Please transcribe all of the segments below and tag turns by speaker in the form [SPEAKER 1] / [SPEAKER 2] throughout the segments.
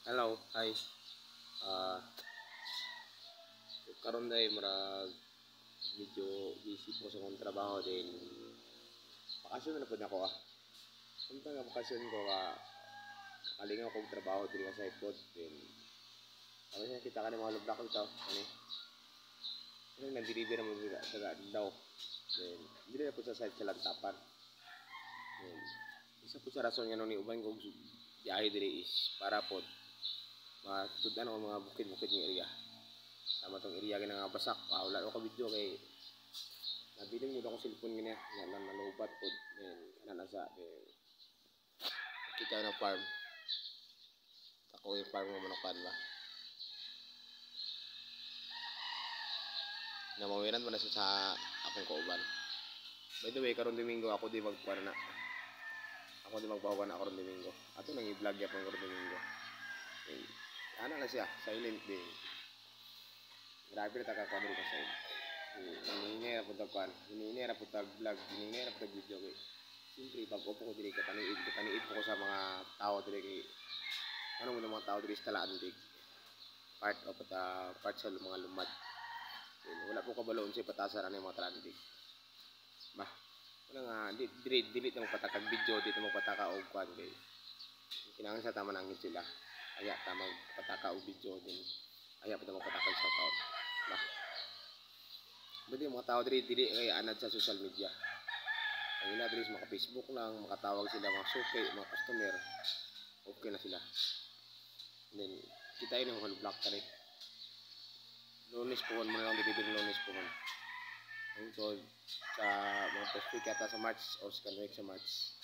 [SPEAKER 1] Hello, hi. Ah, karon day murag medyo busy po sa akong trabaho din. Bakasyon na pud ako ah. Unta nga bakasyon ko kalingaw kong trabaho diri sa ipod din. Ano siya kita ka ni mga lublak ito, ani. Ano nag-deliver mo daga daw. Then dili na pud sa site sa Lantapan. Then isa po sa rason nga nung ni uban kog biyahe diri is para pod matudan ang mga bukid-bukid ng area. Sama tong area kay nga basak, wala ko video kay nabiling mo ako cellphone niya nga nalubat pod then kana na sa kita na farm. Ako yung farm mo manukan ba. Na mawiran mo na siya sa akong kauban. By the way, karon Domingo ako di magkuan na. Ako di magpahuban na karon Domingo. Ato nang i-vlog ya karon Domingo. Ana na siya, silent din. Grabe na taka diri ka side. Hiningi ra pud tagkuan, hiningi ra pud tag vlog, hiningi ra pud video kay. Siyempre pag upo ko diri kataniid ko sa mga tao diri kay ano mo mga tao diri sa talaan dig. Part sa mga lumad. Wala po kabaloon sa patasan ani mga talaan dig. Bah, wala nga dili na magpatakag video dito magpataka og kuan kay. Kinahanglan sa tama nang sila. Aya ta magpataka og video din. Aya pa magpataka sa tao. Bah. Bali mga tao diri kay anad sa social media. Ang ina diri maka Facebook lang, makatawag sila mga suki, mga customer. Okay na sila. And then kita ini mga block tani. Lunes po mo lang deliver Lunes po man. So sa mga post week ata sa March o second week sa March.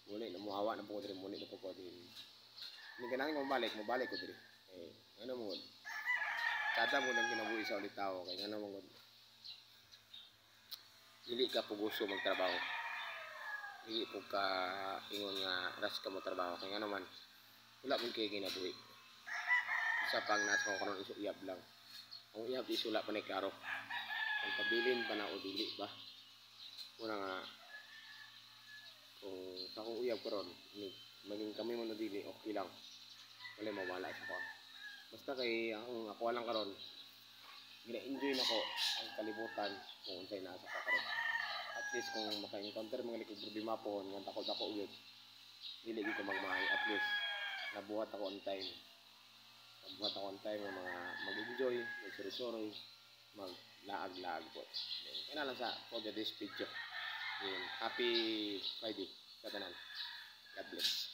[SPEAKER 1] Muli na muhawa na po diri muli na po ko din. Ni ganahan ko mabalik ko diri. Ano mo kada mo nang kinabuhi sa ulit tao kay ano mo dili ka po gusto magtrabaho. Dili po ka ingon nga ras ka mo trabaho kay ano man wala man kay kinabuhi. Sa pang nasa ko karon isu iyab lang. Ang iyab isula pa ni klaro. Ang pabilin pa na o dili ba? Una nga kung sa akong uyab karon maging kami man dili okay lang. Wala mawala sa ko. Basta kay ang ako lang karon gina-enjoy nako ang kalibutan kung unsay nasa ka karon. At least kung maka-encounter mga likod problema po nga takot yun dili ko magmahay at least nabuhat ako on time ng mga mag-enjoy mag-sorry maglaag-laag po kaya lang sa for this video happy Friday sa tanan. God bless.